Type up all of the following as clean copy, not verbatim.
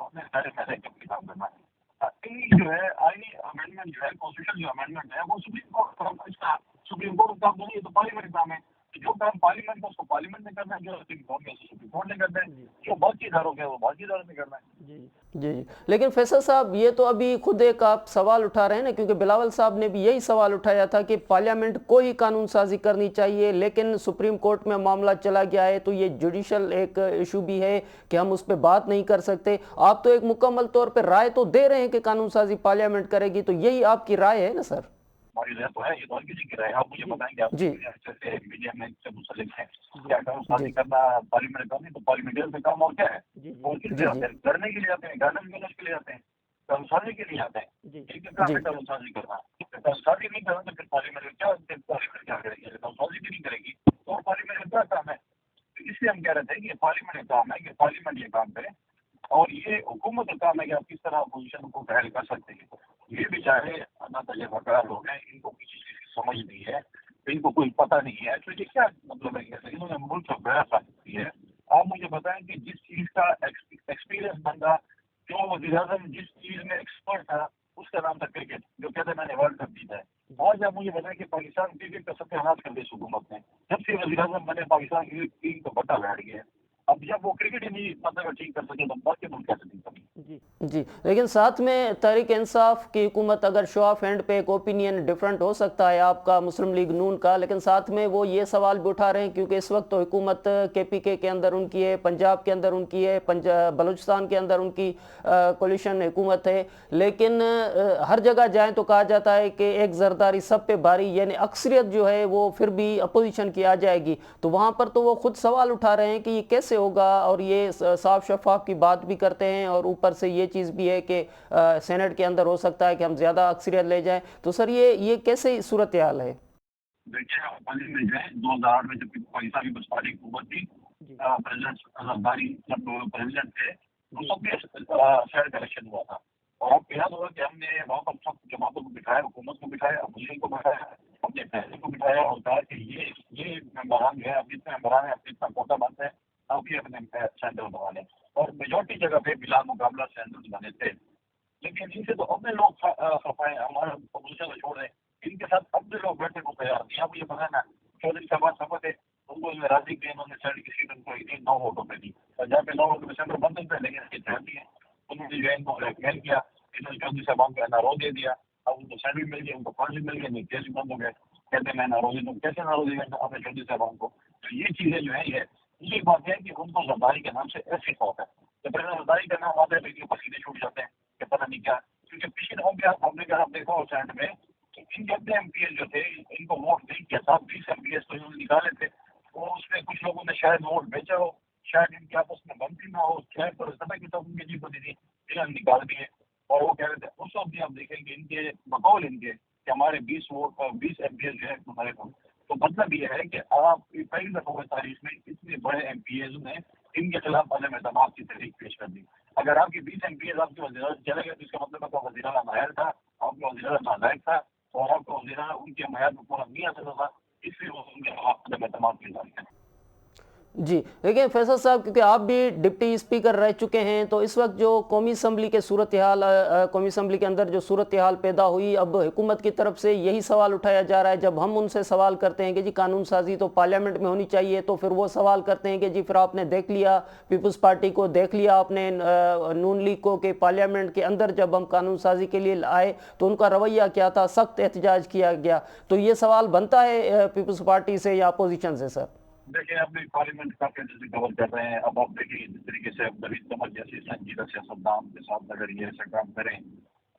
اپنے سارے فیصلے کب کام کرنا ہے. جو ہے آئینی امینڈمنٹ جو ہے کانسٹیٹیوشن جو امینڈمنٹ ہے وہ سپریم کورٹ کا کام نہیں ہے تو پارلیمنٹ کام ہے. جو کام پارلیمنٹ کا اس کو پارلیمنٹ نے کرنا ہے, جو سپریم کورٹ میں سپریم کورٹ نے کرنا ہے, جو باقی اداروں کے وہ باقی اداروں نے کرنا ہے. جی جی لیکن فیصل صاحب یہ تو ابھی خود ایک آپ سوال اٹھا رہے ہیں نا, کیونکہ بلاول صاحب نے بھی یہی سوال اٹھایا تھا کہ پارلیمنٹ کو ہی قانون سازی کرنی چاہیے, لیکن سپریم کورٹ میں معاملہ چلا گیا ہے تو یہ جوڈیشل ایک ایشو بھی ہے کہ ہم اس پہ بات نہیں کر سکتے. آپ تو ایک مکمل طور پہ رائے تو دے رہے ہیں کہ قانون سازی پارلیمنٹ کرے گی, تو یہی آپ کی رائے ہے نا سر؟ ہماری رائے تو ہے, یہ تو اور کسی کی رائے ہے. آپ مجھے بتائیں گے آپ جی میڈیا میں سے منسلک ہیں, کیا قانون سازی کرنا پارلیمنٹ کا نہیں تو پارلیمنٹرین کا کام اور کیا ہے؟ اور کس لیے آتے ہیں؟ لڑنے کے لیے آتے ہیں, گانا مینج کے لیے آتے ہیں, قانون سازی کے لیے آتے ہیں. ایک کام ہے قانون سازی کرنا, قانون سازی نہیں کرنا تو پھر پارلیمنٹ کیا کرے گی؟ قانون سازی بھی نہیں کرے گی تو پارلیمنٹ کا کیا کام ہے؟ اس لیے ہم کہہ رہے تھے کہ پارلیمنٹ کا کام ہے کہ پارلیمنٹ یہ کام کرے, اور یہ حکومت کا کام ہے کہ آپ کس طرح اپوزیشن کو پہل کر سکتے ہیں. یہ بیچارے اللہ تجربہ کار لوگ ہیں, ان کو کسی چیز کی سمجھ نہیں ہے, ان کو کوئی پتہ نہیں ہے. تو یہ کیا مطلب ہے کہ انہوں نے ملک کا بیڑا خراب کیا ہے. آپ مجھے بتائیں کہ جس چیز کا ایکسپیرئنس بندہ, جو وزیر اعظم جس چیز میں ایکسپرٹ تھا, اس کا نام تھا کرکٹ, جو کہتے ہیں میں نے ورلڈ کپ جیتا ہے. آج آپ مجھے بتائیں کہ پاکستان کرکٹ کا ستیہ کر دے اس حکومت نے, جب سے وزیر اعظم بنے پاکستان کی ٹیم کو بٹا بیٹھ گیا. اب جب وہ کرکٹ ہی نہیں مطلب ٹھیک کر سکے تو باقی ملک کیسے ٹھیک کریں؟ جی لیکن ساتھ میں تحریک انصاف کی حکومت اگر شو آف ہینڈ پہ ایک اوپینین ڈیفرنٹ ہو سکتا ہے آپ کا, مسلم لیگ نون کا, لیکن ساتھ میں وہ یہ سوال بھی اٹھا رہے ہیں کیونکہ اس وقت تو حکومت کے پی کے اندر ان کی ہے, پنجاب کے اندر ان کی ہے, بلوچستان کے اندر ان کی کولیشن حکومت ہے, لیکن ہر جگہ جائیں تو کہا جاتا ہے کہ ایک زرداری سب پہ بھاری, یعنی اکثریت جو ہے وہ پھر بھی اپوزیشن کی آ جائے گی. تو وہاں پر تو وہ خود سوال اٹھا رہے ہیں کہ یہ کیسے ہوگا, اور یہ صاف شفاف کی بات بھی کرتے ہیں, اور اوپر سے یہ چیز بھی ہے کہ سینٹ کے اندر ہو سکتا ہے کہ ہم زیادہ اکثریت لے جائیں. تو سر یہ کیسے صورتحال ہے؟ دیکھیے حالی میں جو ہے 2008 میں جب پاکستان پیپلز پارٹی حکومت تھی, پریزیڈنٹ زرداری جب پریزیڈنٹ تھے تو سب کے شہر کا الیکشن ہوا تھا. اور آپ کو یاد ہوگا کہ ہم نے وہاں پر سب جماعتوں کو بٹھایا, حکومت کو بٹھایا, اپوزیشن کو بٹھایا, اپنے فیصلے کو بٹھایا اور کہا کہ یہ ممبران جو ہے اپنے اتنے ممبران ہیں, اپنے اتنا کوٹا بنتے ہیں, آپ بھی اپنے سینٹر بنا لیں. اور میجورٹی جگہ پہ بلا مقابلہ سینٹر بنے تھے. لیکن ان سے تو اپنے لوگ صفائے ہمارے اپوزیشن کو چھوڑ رہے ہیں, ان کے ساتھ اپنے لوگ بیٹھنے کو تیار نہیں. آپ مجھے بتانا چودھری صاحب سفر تھے, ان کو راضی کے انہوں نے سینٹ کی سیٹ ان کو 9 ووٹوں پہ دی, جہاں پہ 9 ووٹوں میں سینٹر بند تھے, لیکن یہ تھے انہوں نے جو ہے ان کو بلیکمیل کیا, انہوں نے چودھری صاحب کو نارو دے دیا. اب ان کو سینٹ بھی مل گیا, ان کو 5 بھی مل گئے, نہیں کیس بھی بند ہو گئے. کہتے ہیں میں نارو دے دوں, کیسے نارو دے گا اپنے چودھری صاحب کو؟ تو یہ چیزیں جو ہے یہ بات ہے کہ ان کو زرداری کے نام سے ایسے خوف ہے کہ پہلے زرداری کا نام آتا ہے تو ان کے پسینے چھوٹ جاتے ہیں کہ پتہ نہیں کیا, کیونکہ پچھلے ہو گیا. ہم نے اگر آپ دیکھا ہو سینٹ میں ان کے اپنے ایم پی ایس جو تھے ان کو ووٹ نہیں کیا تھا, 20 ایم پی ایس تو انہوں نے نکالے تھے. اور اس میں کچھ لوگوں نے شاید ووٹ بیچا ہو, شاید ان کے آپس میں بنتی نہ ہو, شاید پر سطح کی طرف ان کی جیت ہوتی تھی, انہوں نے نکال دیے. اور وہ کہہ رہے تھے اس وقت بھی آپ دیکھیں کہ ان کے بقول ان کے کہ ہمارے 20 ایم پی ایس جو ہے ہمارے کو, تو مطلب یہ ہے کہ آپ پہلی دفعہ تاریخ میں اتنے بڑے ایم پی ایز نے ان کے خلاف عدم اعتماد کی تحریک پیش کر دی. اگر آپ کی 20 ایم پی ایز آپ کے وزیر چلے گئے تو اس کا مطلب آپ کا وزیر اعلیٰ نائب تھا, آپ کا وزیر اعلیٰ نالائق تھا, اور آپ کا وزیر اعلیٰ ان کے معیار میں پورا نہیں آ سکتا تھا, اس لیے وہ ان کے خلاف عدم اعتماد کی جاری ہے. جی لیکن فیصل صاحب کیونکہ آپ بھی ڈپٹی اسپیکر رہ چکے ہیں, تو اس وقت جو قومی اسمبلی کے صورتحال, قومی اسمبلی کے اندر جو صورتحال پیدا ہوئی, اب حکومت کی طرف سے یہی سوال اٹھایا جا رہا ہے. جب ہم ان سے سوال کرتے ہیں کہ جی قانون سازی تو پارلیمنٹ میں ہونی چاہیے, تو پھر وہ سوال کرتے ہیں کہ جی پھر آپ نے دیکھ لیا پیپلز پارٹی کو, دیکھ لیا آپ نے نون لیگ کو کہ پارلیمنٹ کے اندر جب ہم قانون سازی کے لیے آئے تو ان کا رویہ کیا تھا, سخت احتجاج کیا گیا. تو یہ سوال بنتا ہے پیپلز پارٹی سے یا اپوزیشن سے؟ سر دیکھیں آپ نے پارلیمنٹ کافی اچھے سے کور کر رہے ہیں. اب آپ دیکھیں جس طریقے سے نوید قمر جیسے سنجیدہ سیاستدان کے ساتھ اگر یہ ایسا کام کریں,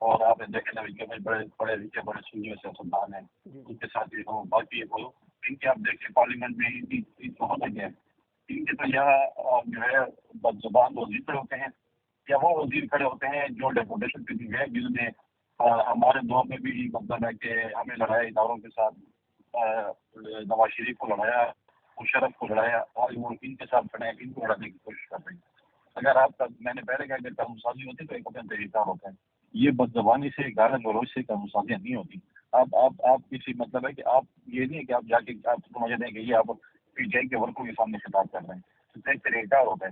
اور آپ نے دیکھیں نوید قمر بڑے لکھے بڑے سینئر سیاستدان ہیں, ان کے ساتھ یہ ہو باقی ہو, ان کے آپ دیکھیں پارلیمنٹ میں ہو لگے ہیں, ان کے تو یہاں جو ہے بد زبان وزیر کھڑے ہوتے ہیں, یا وہ وزیر کھڑے ہوتے ہیں جو ڈیپوٹیشن پہ بھی ہے, جنہوں نے ہمارے دور میں بھی مطلب ہے کہ ہمیں لڑایا اداروں کے ساتھ, نواز شریف کو لڑایا, مشرف کو لڑایا, اور وہ ان کے ساتھ کھڑے ہیں, ان کو لڑانے کی کوشش کر رہے ہیں. اگر آپ کا میں نے پہلے کہا کہ قانون سازی ہوتی تو ایک اپنے طریقہ ہوتا ہے, یہ بد زبانی سے گالا گلوچ سے قانون سازیاں نہیں ہوتی. آپ کسی مطلب ہے کہ آپ یہ نہیں ہے کہ آپ جا کے آپ سمجھ دیں کہ یہ آپ پی ٹی آئی کے ورکروں کے سامنے خطاب کر رہے ہیں, ایک طریقہ ہوتا ہے.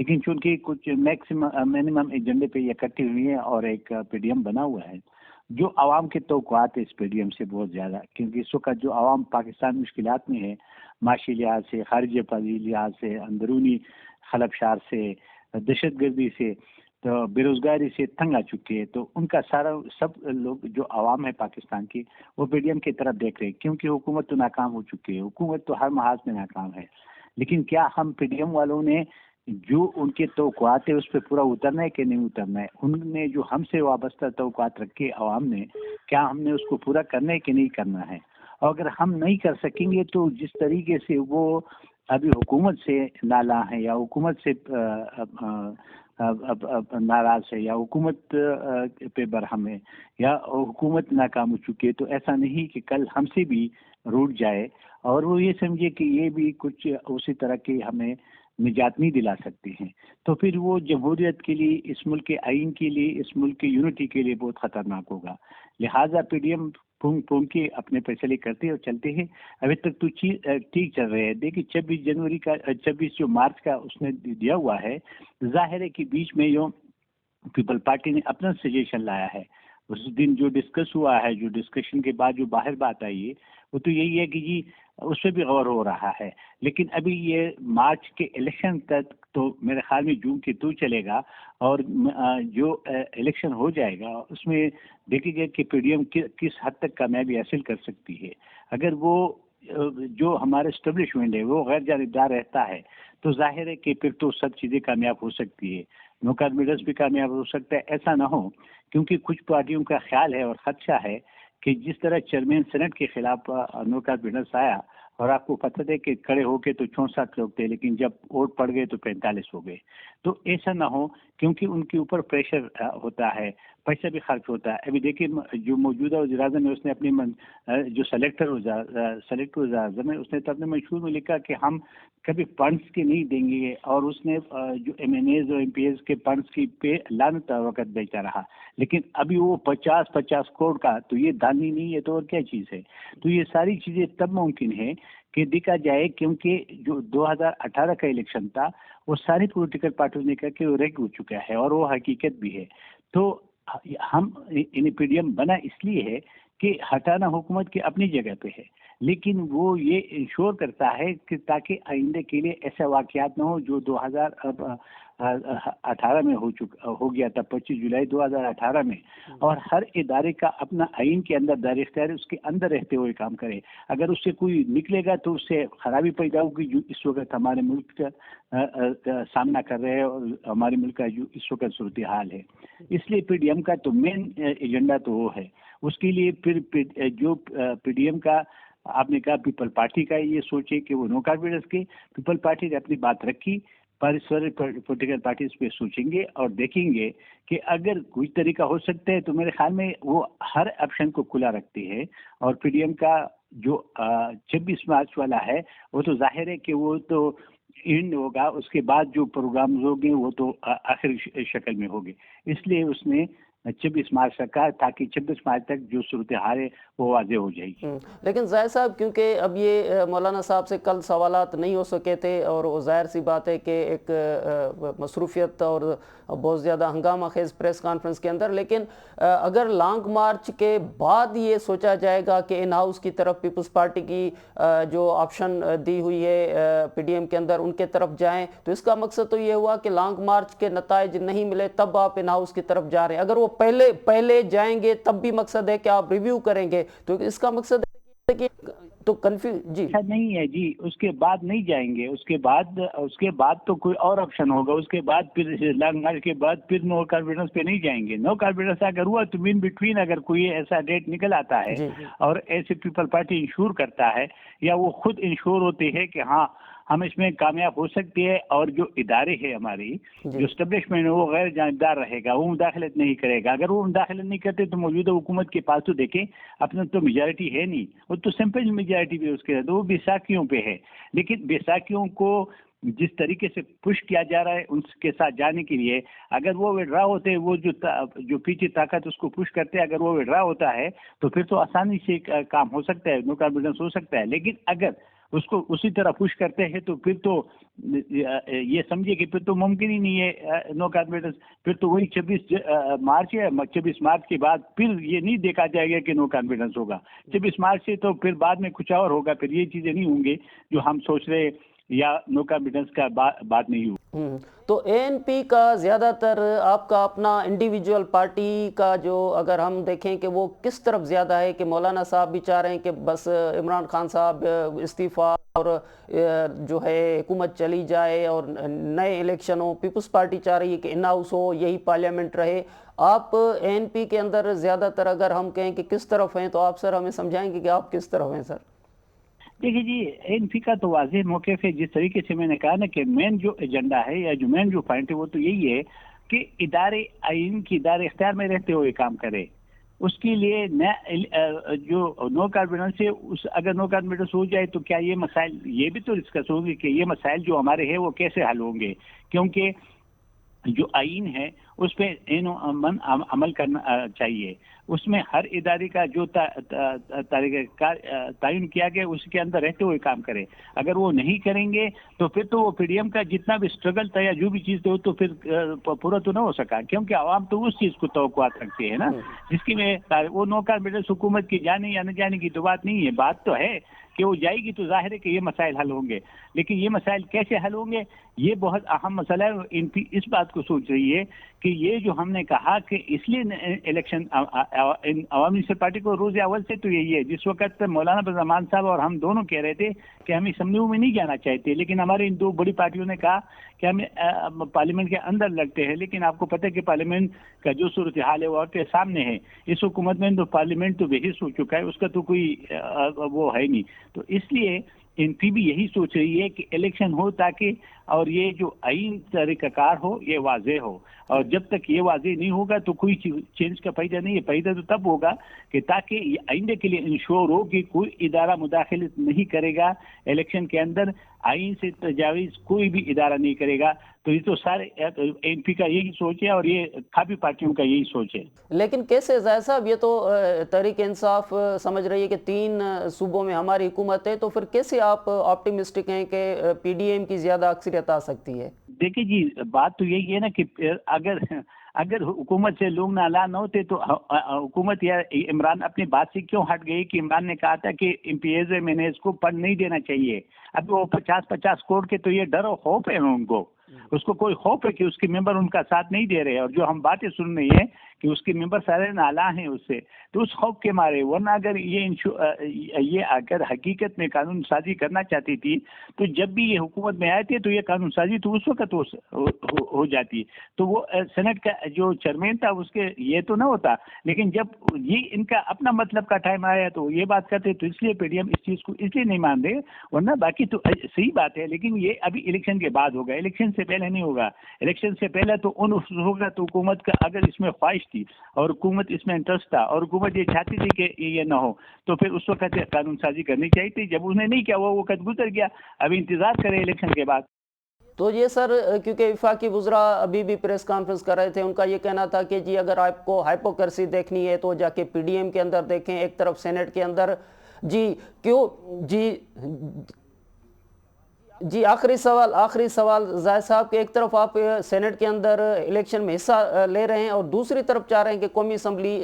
لیکن چونکہ کچھ منیمم ایجنڈے پہ یہ اکٹھی ہوئی ہیں اور ایک پی ڈی ایم بنا ہوا ہے، جو عوام کے توقعات ہے اس پی ڈی ایم سے بہت زیادہ، کیونکہ اس وقت جو عوام پاکستان مشکلات میں ہے، معاشی لحاظ سے، خارجہ پالیسی لحاظ سے، اندرونی خلفشار سے، دہشت گردی سے، تو بے روزگاری سے تنگ آ چکے ہیں، تو ان کا سب لوگ جو عوام ہے پاکستان کی وہ پی ڈی ایم کی طرف دیکھ رہے ہیں، کیونکہ حکومت تو ناکام ہو چکی ہے، حکومت تو ہر محاذ میں ناکام ہے، لیکن کیا ہم پی ڈی ایم والوں نے جو ان کے توقعات ہے اس پہ پورا اترنا ہے کہ نہیں اترنا ہے؟ ان نے جو ہم سے وابستہ توقعات رکھے عوام نے، کیا ہم نے اس کو پورا کرنا ہے کہ نہیں کرنا ہے؟ اور اگر ہم نہیں کر سکیں گے تو جس طریقے سے وہ ابھی حکومت سے نالاں ہے یا حکومت سے ناراض ہے یا حکومت پہ برہم ہے یا حکومت ناکام ہو چکی ہے، تو ایسا نہیں کہ کل ہم سے بھی روٹ جائے اور وہ یہ سمجھے کہ یہ بھی کچھ اسی طرح کے ہمیں نجات نہیں دلا سکتے ہیں، تو پھر وہ جمہوریت کے لیے، اس ملک کے آئین کے لیے، اس ملک کی یونٹی کے لیے بہت خطرناک ہوگا۔ لہٰذا پی ڈی ایم پھونک کے اپنے فیصلے کرتے اور چلتے ہیں۔ ابھی تک تو ٹھیک چل رہے ہیں۔ دیکھیے 26 مارچ کا اس نے دیا ہوا ہے، ظاہر ہے کہ بیچ میں جو پیپل پارٹی نے اپنا سجیشن لایا ہے، اس دن جو ڈسکس ہوا ہے، جو ڈسکشن کے بعد جو باہر بات آئی ہے وہ تو یہی ہے کہ جی اس پہ بھی غور ہو رہا ہے، لیکن ابھی یہ مارچ کے الیکشن تک تو میرے خیال میں جون کے تو چلے گا، اور جو الیکشن ہو جائے گا اس میں دیکھیں گے کہ پی ڈی ایم کس حد تک کامیابی حاصل کر سکتی ہے۔ اگر وہ جو ہمارا اسٹیبلشمنٹ ہے وہ غیر جانبدار رہتا ہے تو ظاہر ہے کہ پھر تو سب چیزیں کامیاب ہو سکتی ہے، نو کاربیڈرس بھی کامیاب ہو سکتا ہے۔ ایسا نہ ہو، کیونکہ کچھ پارٹیوں کا خیال ہے اور خدشہ ہے کہ جس طرح چیئرمین سینٹ کے خلاف نو کاربیڈرس آیا، اور آپ کو پتہ ہے کہ کھڑے ہو کے تو 64 لوگ تھے، لیکن جب ووٹ پڑ گئے تو 45 ہو گئے، تو ایسا نہ ہو، کیونکہ ان کے اوپر پریشر ہوتا ہے، پیسہ بھی خرچ ہوتا ہے۔ ابھی دیکھیے جو موجودہ وزیر اعظم ہے، اس نے اپنی جو سلیکٹر وزیر اعظم ہے، اس نے تو اپنے منشور میں لکھا کہ ہم کبھی فنڈس کے نہیں دیں گے، اور اس نے جو ایم این ایز اور ایم پی ایز کے فنڈس کی پہ لعنت وقت بیچا رہا، لیکن ابھی وہ 50 کروڑ کا تو یہ دانی نہیں ہے تو اور کیا چیز ہے؟ تو یہ ساری چیزیں تب ممکن ہے کہ دیکھا جائے، کیونکہ جو 2018 کا الیکشن تھا وہ ساری پولیٹیکل پارٹیوں نے کہا کہ وہ ریگ ہو چکا ہے، اور وہ حقیقت بھی ہے۔ تو ہم پی ڈی ایم بنا اس لیے ہے کہ ہٹانا حکومت کی اپنی جگہ پہ ہے، لیکن وہ یہ انشور کرتا ہے کہ تاکہ آئندہ کے لیے ایسے واقعات نہ ہو جو 2018 میں ہو گیا تھا، 25 جولائی 2018 میں، اور ہر ادارے کا اپنا آئین کے اندر دار اختیار اس کے اندر رہتے ہوئے کام کرے۔ اگر اس سے کوئی نکلے گا تو اس سے خرابی پیدا ہوگی جو اس وقت ہمارے ملک کا سامنا کر رہے ہیں، اور ہمارے ملک کا جو اس وقت صورتحال ہے۔ اس لیے پی ڈی ایم کا تو مین ایجنڈا تو وہ ہے۔ اس کے لیے پھر جو پی ڈی ایم کا آپ نے کہا پیپل پارٹی کا یہ سوچے کہ وہ نو کاربیڈرس کے، پیپل پارٹی نے اپنی بات رکھی، پولیٹیکل پارٹیز پہ سوچیں گے اور دیکھیں گے کہ اگر کوئی طریقہ ہو سکتا ہے تو میرے خیال میں وہ ہر آپشن کو کھلا رکھتے ہیں۔ اور پی ڈی ایم کا جو 26 مارچ والا ہے وہ تو ظاہر ہے کہ وہ تو اینڈ ہوگا، اس کے بعد جو پروگرامز ہوگے وہ تو آخر شکل میں ہوگے، اس لیے اس نے 26 مارچ رکھا تاکہ 26 مارچ تک جو صورتحال ہے وہ واضح ہو جائے گی۔ لیکن زاہد صاحب، کیونکہ اب یہ مولانا صاحب سے کل سوالات نہیں ہو سکے تھے، اور وہ ظاہر سی بات ہے کہ ایک مصروفیت اور بہت زیادہ ہنگامہ خیز پریس کانفرنس کے اندر، لیکن اگر لانگ مارچ کے بعد یہ سوچا جائے گا کہ ان ہاؤس کی طرف پیپلز پارٹی کی جو آپشن دی ہوئی ہے پی ڈی ایم کے اندر ان کے طرف جائیں، تو اس کا مقصد تو یہ ہوا کہ لانگ مارچ کے نتائج نہیں ملے تب آپ ان ہاؤس کی طرف جا رہے ہیں۔ اگر وہ پہلے جائیں گے تب بھی مقصد ہے کہ آپ ریویو کریں گے، تو اس کا مقصد ہے کہ تو جی ایسا نہیں ہے جی، اس کے بعد نہیں جائیں گے، اس کے بعد تو کوئی اور آپشن ہوگا، اس کے بعد پھر لانگ مارچ کے بعد پھر نو کاربیڈرس پہ نہیں جائیں گے۔ نو کاربیڈرس اگر ہوا تو مین بٹوین اگر کوئی ایسا ڈیٹ نکل آتا ہے اور ایسے پیپل پارٹی انشور کرتا ہے یا وہ خود انشور ہوتے ہیں کہ ہاں ہم اس میں کامیاب ہو سکتے ہیں، اور جو ادارے ہیں ہماری جو اسٹیبلشمنٹ ہے وہ غیر جانبدار رہے گا، وہ مداخلت نہیں کرے گا۔ اگر وہ مداخلت نہیں کرتے تو موجودہ حکومت کے پاس تو دیکھیں اپنا تو میجارٹی ہے نہیں، وہ تو سمپل میجارٹی بھی اس کے وہ بیساکھیوں پہ ہے، لیکن بیساکھیوں کو جس طریقے سے پش کیا جا رہا ہے ان کے ساتھ جانے کے لیے، اگر وہ وڈرا ہوتے، وہ جو پیچھے طاقت اس کو پش کرتے، اگر وہ وڈرا ہوتا ہے تو پھر تو آسانی سے کام ہو سکتا ہے، نو کانفیڈنس ہو سکتا ہے۔ لیکن اگر اس کو اسی طرح پش کرتے ہیں تو پھر تو یہ سمجھے کہ پھر تو ممکن ہی نہیں ہے نو کانفیڈنس. پھر تو وہی 26 مارچ ہے. 26 مارچ کے بعد پھر یہ نہیں دیکھا جائے گا کہ نو کانفیڈنس ہوگا. 26 مارچ سے تو پھر بعد میں کچھ اور ہوگا. پھر یہ چیزیں نہیں ہوں گے جو ہم سوچ رہے یا نو کانفیڈنس کا بات نہیں ہو. تو اے این پی کا زیادہ تر آپ کا اپنا انڈیویجول پارٹی کا جو اگر ہم دیکھیں کہ وہ کس طرف زیادہ ہے کہ مولانا صاحب بھی چاہ رہے ہیں کہ بس عمران خان صاحب استعفیٰ اور جو ہے حکومت چلی جائے اور نئے الیکشن ہو. پیپلز پارٹی چاہ رہی ہے کہ ان ہاؤس ہو, یہی پارلیمنٹ رہے. آپ اے این پی کے اندر زیادہ تر اگر ہم کہیں کہ کس طرف ہیں تو آپ سر ہمیں سمجھائیں گے کہ آپ کس طرف ہیں سر؟ دیکھیے جی, این پی کا تو واضح موقف ہے. جس طریقے سے میں نے کہا نا کہ مین جو ایجنڈا ہے یا جو مین جو پوائنٹ ہے وہ تو یہی ہے کہ ادارے آئین کی ادارے اختیار میں رہتے ہوئے کام کرے. اس کے لیے جو نو کانفیڈنس ہے اگر نو کانفیڈنس ہو جائے تو کیا یہ مسائل یہ بھی تو ڈسکس ہوں گے کہ یہ مسائل جو ہمارے ہیں وہ کیسے حل ہوں گے, کیونکہ جو آئین ہے اس پہ عمل کرنا چاہیے. اس میں ہر ادارے کا جو طریقہ تعین کیا گیا اس کے اندر رہتے ہوئے کام کرے. اگر وہ نہیں کریں گے تو پھر تو وہ پی ڈی ایم کا جتنا بھی اسٹرگل تھا یا جو بھی چیز تھی تو پھر پورا تو نہ ہو سکا, کیونکہ عوام تو اس چیز کو توقعات رکھتی ہے نا, جس کی میں وہ نو کانفیڈنس حکومت کی جانے یا نہ جانے کی تو بات نہیں ہے. بات تو ہے کہ وہ جائے گی تو ظاہر ہے کہ یہ مسائل حل ہوں گے, لیکن یہ مسائل کیسے حل ہوں گے یہ بہت اہم مسئلہ ہے. ان کی اس بات کو سوچ رہی ہے کہ یہ جو ہم نے کہا کہ اس لیے الیکشن عوامی نسل پارٹی کو روز اول سے تو یہی ہے. جس وقت مولانا عبدالرحمان صاحب اور ہم دونوں کہہ رہے تھے کہ ہم اسمبلیوں میں نہیں جانا چاہتے, لیکن ہمارے ان دو بڑی پارٹیوں نے کہا کہ ہم پارلیمنٹ کے اندر لڑتے ہیں. لیکن آپ کو پتہ ہے کہ پارلیمنٹ کا جو صورتحال ہے وہ آپ کے سامنے ہے. اس حکومت میں تو پارلیمنٹ تو بحث ہو چکا ہے, اس کا تو کوئی وہ ہے نہیں. تو اس لیے این پی بھی یہی سوچ رہی ہے کہ الیکشن ہو تاکہ اور یہ جو آئین طریقہ کار ہو یہ واضح ہو, اور جب تک یہ واضح نہیں ہوگا تو کوئی چینج کا فائدہ نہیں ہے. فائدہ تو تب ہوگا کہ تاکہ یہ آئندے کے لیے انشور ہو کہ کوئی ادارہ مداخلت نہیں کرے گا الیکشن کے اندر, آئین سے تجاویز کوئی بھی ادارہ نہیں کرے گا. تو یہ تو سارے این پی کا یہی سوچ ہے اور یہ کافی پارٹیوں کا یہی سوچ ہے. لیکن کیسے زاہد صاحب, یہ تو تحریک انصاف سمجھ رہی ہے کہ 3 صوبوں میں ہماری حکومت ہے, تو پھر کیسے آپ آپٹیمسٹک ہیں کہ پی ڈی ایم کی زیادہ اکثریت آ سکتی ہے؟ دیکھیے جی, بات تو یہی ہے نا کہ اگر حکومت سے لوگ ناراض نہ ہوتے تو حکومت یا عمران اپنی بات سے کیوں ہٹ گئی کہ عمران نے کہا تھا کہ امپیز میں نے اس کو پڑھ نہیں دینا چاہیے. اب وہ 50 کروڑ کے تو یہ ڈر و خوف ہے ان کو, اس کو کوئی خوف ہے کہ اس کے ممبر ان کا ساتھ نہیں دے رہے, اور جو ہم باتیں سن رہی ہیں کہ اس کے ممبر سارے نالا ہیں اس سے, تو اس خوف کے مارے. ورنہ اگر یہ اگر حقیقت میں قانون سازی کرنا چاہتی تھی تو جب بھی یہ حکومت میں آئے تھے تو یہ قانون سازی تو اس وقت ہو جاتی. تو وہ سینٹ کا جو چیئرمین تھا اس کے یہ تو نہ ہوتا, لیکن جب یہ ان کا اپنا مطلب کا ٹائم آیا تو یہ بات کرتے, تو اس لیے پی ڈی ایم اس چیز کو اس لیے نہیں مان رہے. ورنہ باقی تو صحیح بات ہے, لیکن یہ ابھی الیکشن کے بعد ہوگا, الیکشن سے پہلے نہیں ہوگا. الیکشن سے پہلے تو ہوگا تو حکومت کا اگر اس میں خواہش تھی اور حکومت اس میں انٹرسٹ تھا اور حکومت یہ چاہتی تھی کہ یہ نہ ہو تو پھر اس وقت قانون سازی کرنی چاہیے تھی. جب اس نے نہیں کیا وہ وقت گزر گیا, ابھی انتظار کرے الیکشن کے بعد. تو یہ سر, کیونکہ وفاقی وزراء ابھی بھی پریس کانفرنس کر رہے تھے, ان کا یہ کہنا تھا کہ جی اگر آپ کو ہائپوکریسی دیکھنی ہے تو جا کے پی ڈی ایم کے اندر دیکھیں, ایک طرف سینٹ کے اندر. جی کیوں جی آخری سوال زاہد صاحب کہ ایک طرف آپ سینٹ کے اندر الیکشن میں حصہ لے رہے ہیں اور دوسری طرف چاہ رہے ہیں کہ قومی اسمبلی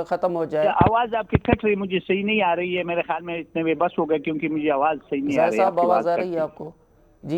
ختم ہو جائے. آواز آپ کی کٹ رہی, مجھے صحیح نہیں آ رہی ہے, میرے خیال میں اتنے میں بس ہو گئے کیونکہ مجھے آواز صحیح نہیں آ رہی ہے. زاہد صاحب آواز آ رہی ہے آپ کو؟ جی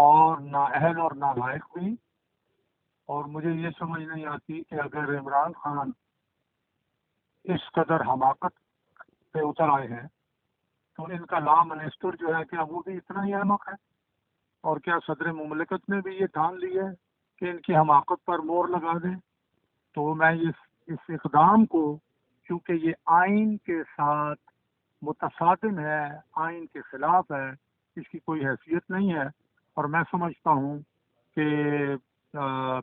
اور نااہل اور نالائق بھی. اور مجھے یہ سمجھ نہیں آتی کہ اگر عمران خان اس قدر حماقت پہ اتر آئے ہیں تو ان کا لا منسٹر جو ہے کیا وہ بھی اتنا ہی احمق ہے؟ اور کیا صدر مملکت نے بھی یہ ٹھان لی ہے کہ ان کی حماقت پر مور لگا دیں؟ تو میں اس اقدام کو، کیونکہ یہ آئین کے ساتھ متصادم ہے، آئین کے خلاف ہے، اس کی کوئی حیثیت نہیں ہے، اور میں سمجھتا ہوں کہ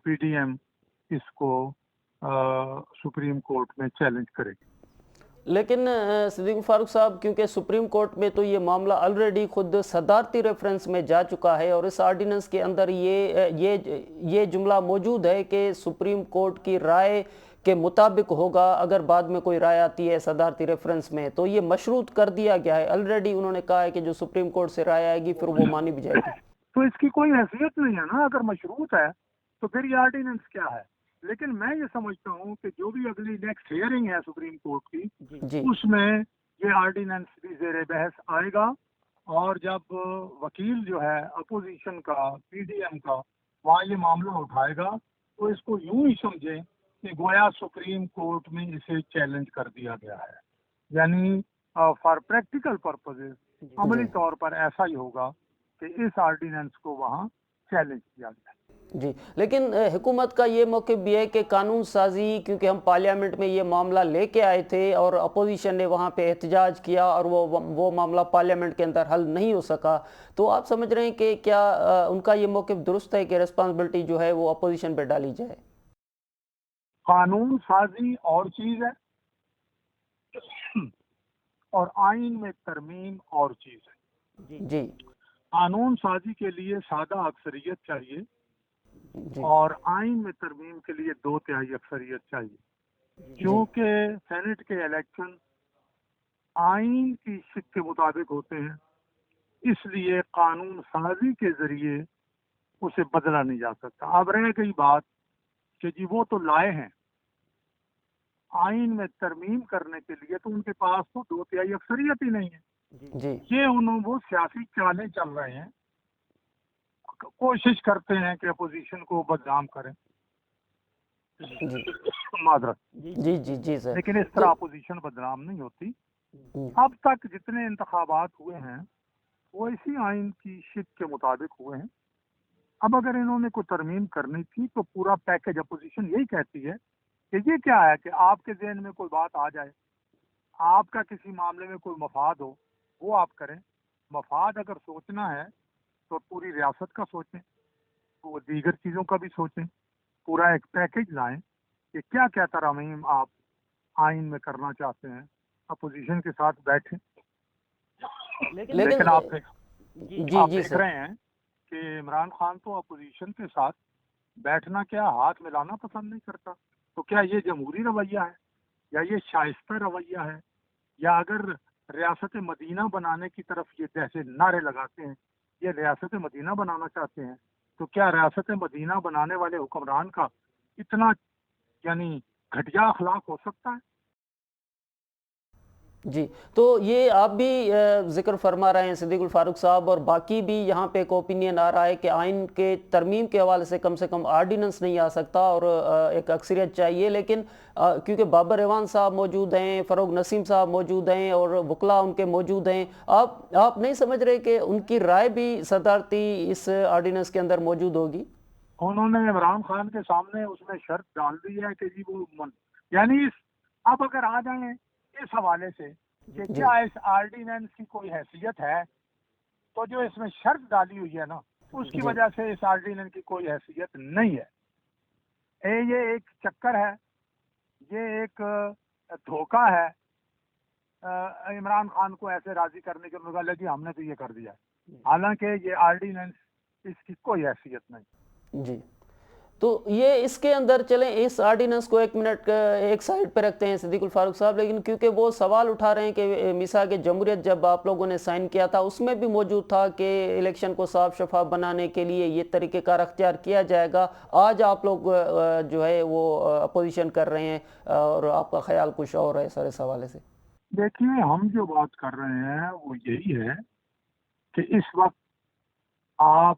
پی ڈی ایم اس کو سپریم کورٹ میں چیلنج کرے گی. لیکن صدیق فاروق صاحب، کیونکہ سپریم کورٹ میں تو یہ معاملہ آلریڈی خود صدارتی ریفرنس میں جا چکا ہے، اور اس آرڈیننس کے اندر یہ جملہ موجود ہے کہ سپریم کورٹ کی رائے کے مطابق ہوگا. اگر بعد میں کوئی رائے آتی ہے صدارتی ریفرنس میں تو یہ مشروط کر دیا گیا ہے آلریڈی. انہوں نے کہا ہے کہ جو سپریم کورٹ سے رائے آئے گی پھر وہ مانی بھی جائے گی. تو اس کی کوئی حیثیت نہیں ہے نا. اگر مشروط ہے تو پھر یہ آرڈیننس کیا ہے؟ لیکن میں یہ سمجھتا ہوں کہ جو بھی اگلی نیکسٹ ہیئرنگ ہے سپریم کورٹ کی، جی اس میں یہ آرڈیننس بھی زیر بحث آئے گا. اور جب وکیل جو ہے اپوزیشن کا، پی ڈی ایم کا، وہاں یہ معاملہ اٹھائے گا تو اس کو یوں ہی سمجھیں کہ گویا سپریم کورٹ میں اسے چیلنج کر دیا گیا ہے. یعنی فار پریکٹیکل پرپزز عملی طور پر ایسا ہی ہوگا کہ اس آرڈیننس کو وہاں چیلنج کیا گیا. جی، لیکن حکومت کا یہ موقف بھی ہے کہ قانون سازی، کیونکہ ہم پارلیمنٹ میں یہ معاملہ لے کے آئے تھے اور اپوزیشن نے وہاں پہ احتجاج کیا اور وہ معاملہ پارلیمنٹ کے اندر حل نہیں ہو سکا، تو آپ سمجھ رہے ہیں کہ کیا ان کا یہ موقف درست ہے کہ ریسپانسبلٹی جو ہے وہ اپوزیشن پہ ڈالی جائے؟ قانون سازی اور چیز ہے اور آئین میں ترمیم اور چیز ہے. جی قانون سازی کے لیے سادہ اکثریت چاہیے جی اور آئین میں ترمیم کے لیے 2/3 اکثریت چاہیے. کیونکہ سینٹ کے الیکشن آئین کی شک کے مطابق ہوتے ہیں، اس لیے قانون سازی کے ذریعے اسے بدلا نہیں جا سکتا. اب رہ گئی بات کہ جی وہ تو لائے ہیں آئین میں ترمیم کرنے کے لیے، تو ان کے پاس تو 2/3 اکثریت ہی نہیں ہے. جی یہ وہ سیاسی چالیں چل رہے ہیں، کوشش کرتے ہیں کہ اپوزیشن کو بدنام کریں. جی معذرت. جی جی جی سر. لیکن اس طرح اپوزیشن بدنام نہیں ہوتی. اب تک جتنے انتخابات ہوئے ہیں وہ اسی آئین کی شک کے مطابق ہوئے ہیں. اب اگر انہوں نے کوئی ترمیم کرنی تھی تو پورا پیکج اپوزیشن یہی کہتی ہے کہ یہ کیا ہے کہ آپ کے ذہن میں کوئی بات آ جائے، آپ کا کسی معاملے میں کوئی مفاد ہو، وہ آپ کریں. مفاد اگر سوچنا ہے تو پوری ریاست کا سوچیں، وہ دیگر چیزوں کا بھی سوچیں، پورا ایک پیکج لائیں کہ کیا کیا ترامیم آپ آئین میں کرنا چاہتے ہیں. اپوزیشن کے ساتھ بیٹھیں. لیکن آپ دیکھ رہے ہیں کہ عمران خان تو اپوزیشن کے ساتھ بیٹھنا کیا ہاتھ ملانا پسند نہیں کرتا. تو کیا یہ جمہوری رویہ ہے یا یہ شائستہ رویہ ہے؟ یا اگر ریاست مدینہ بنانے کی طرف یہ جیسے نعرے لگاتے ہیں، یہ ریاست مدینہ بنانا چاہتے ہیں، تو کیا ریاست مدینہ بنانے والے حکمران کا اتنا یعنی گھٹیا اخلاق ہو سکتا ہے؟ جی، تو یہ آپ بھی ذکر فرما رہے ہیں صدیق الفاروق صاحب، اور باقی بھی یہاں پہ ایک اوپینین آ رہا ہے کہ آئین کے ترمیم کے حوالے سے کم آرڈیننس نہیں آ سکتا اور ایک اکثریت چاہیے. لیکن کیونکہ بابر ایوان صاحب موجود ہیں، فروغ نسیم صاحب موجود ہیں اور وکلاء ان کے موجود ہیں، آپ نہیں سمجھ رہے کہ ان کی رائے بھی صدارتی اس آرڈیننس کے اندر موجود ہوگی؟ انہوں نے عمران خان کے سامنے اس میں شرط ڈال دی ہے کہ جی وہ یعنی اب اگر آ جائیں اس حوالے سے کہ کیا اس آرڈیننس کی کوئی حیثیت ہے، تو جو اس میں شرط ڈالی ہوئی ہے نا، اس کی وجہ سے اس آرڈیننس کی کوئی حیثیت نہیں ہے. یہ ایک چکر ہے، یہ ایک دھوکہ ہے عمران خان کو ایسے راضی کرنے کے مطابق جی ہم نے تو یہ کر دیا ہے، حالانکہ یہ آرڈیننس اس کی کوئی حیثیت نہیں. جی، تو یہ اس کے اندر چلیں اس آرڈیننس کو ایک منٹ ایک سائڈ پہ رکھتے ہیں صدیق الفاروق صاحب، لیکن کیونکہ وہ سوال اٹھا رہے ہیں کہ میثاق جمہوریت جب آپ لوگوں نے سائن کیا تھا اس میں بھی موجود تھا کہ الیکشن کو صاف شفاف بنانے کے لیے یہ طریقہ کار اختیار کیا جائے گا. آج آپ لوگ جو ہے وہ اپوزیشن کر رہے ہیں اور آپ کا خیال کچھ اور ہے سر اس حوالے سے؟ دیکھیے، ہم جو بات کر رہے ہیں وہ یہی ہے کہ اس وقت آپ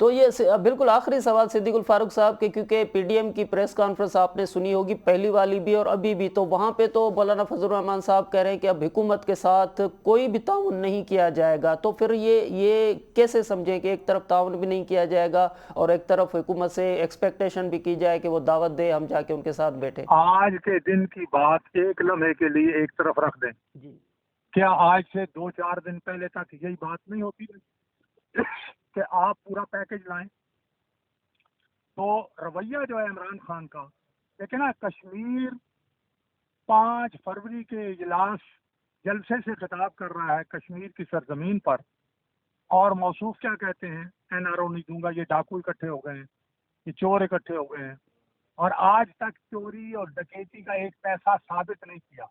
تو یہ بالکل آخری سوال صدیق الفاروق صاحب کے، کیونکہ پی ڈی ایم کی پریس کانفرنس آپ نے سنی ہوگی، پہلی والی بھی اور ابھی بھی، تو وہاں پہ تو مولانا فضل الرحمان صاحب کہہ رہے ہیں کہ اب حکومت کے ساتھ کوئی بھی تعاون نہیں کیا جائے گا، تو پھر یہ کیسے سمجھیں کہ ایک طرف تعاون بھی نہیں کیا جائے گا اور ایک طرف حکومت سے ایکسپیکٹیشن بھی کی جائے کہ وہ دعوت دے، ہم جا کے ان کے ساتھ بیٹھے؟ آج کے دن کی بات ایک لمحے کے لیے ایک طرف رکھ دیں، جی کیا آج سے 2-4 دن پہلے تک یہی بات نہیں ہوتی کہ آپ پورا پیکج لائیں؟ تو رویہ جو ہے عمران خان کا، لیکن نا کشمیر 5 فروری کے اجلاس جلسے سے خطاب کر رہا ہے کشمیر کی سرزمین پر، اور موصوف کیا کہتے ہیں، این آر او نہیں دوں گا، یہ ڈاکو اکٹھے ہو گئے ہیں، یہ چور اکٹھے ہو گئے ہیں، اور آج تک چوری اور ڈکیتی کا ایک پیسہ ثابت نہیں کیا،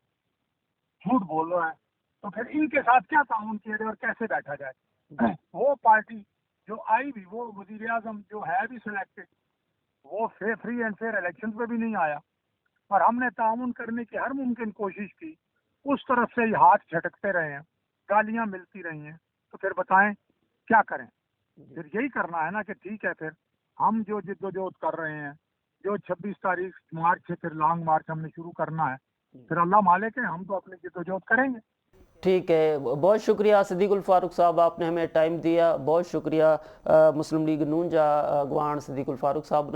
جھوٹ بول رہا ہے، تو پھر ان کے ساتھ کیا تعاون کیا جائے اور کیسے بیٹھا جائے؟ وہ پارٹی جو آئی بھی، وہ وزیر اعظم جو ہے بھی سلیکٹڈ، وہ فری اینڈ فیئر الیکشن پہ بھی نہیں آیا، اور ہم نے تعاون کرنے کی ہر ممکن کوشش کی، اس طرف سے ہی ہاتھ جھٹکتے رہے ہیں، گالیاں ملتی رہی ہیں، تو پھر بتائیں کیا کریں؟ پھر یہی کرنا ہے نا کہ ٹھیک ہے، پھر ہم جو جد و جہد کر رہے ہیں، جو 26 تاریخ مارچ سے پھر لانگ مارچ ہم نے شروع کرنا ہے، پھر اللہ مالک ہے، ہم تو اپنی جد و جہد کریں گے۔ ٹھیک ہے، بہت شکریہ صدیق الفاروق صاحب، آپ نے ہمیں ٹائم دیا، بہت شکریہ۔ مسلم لیگ نون جا اڳواڻ صدیق الفاروق صاحب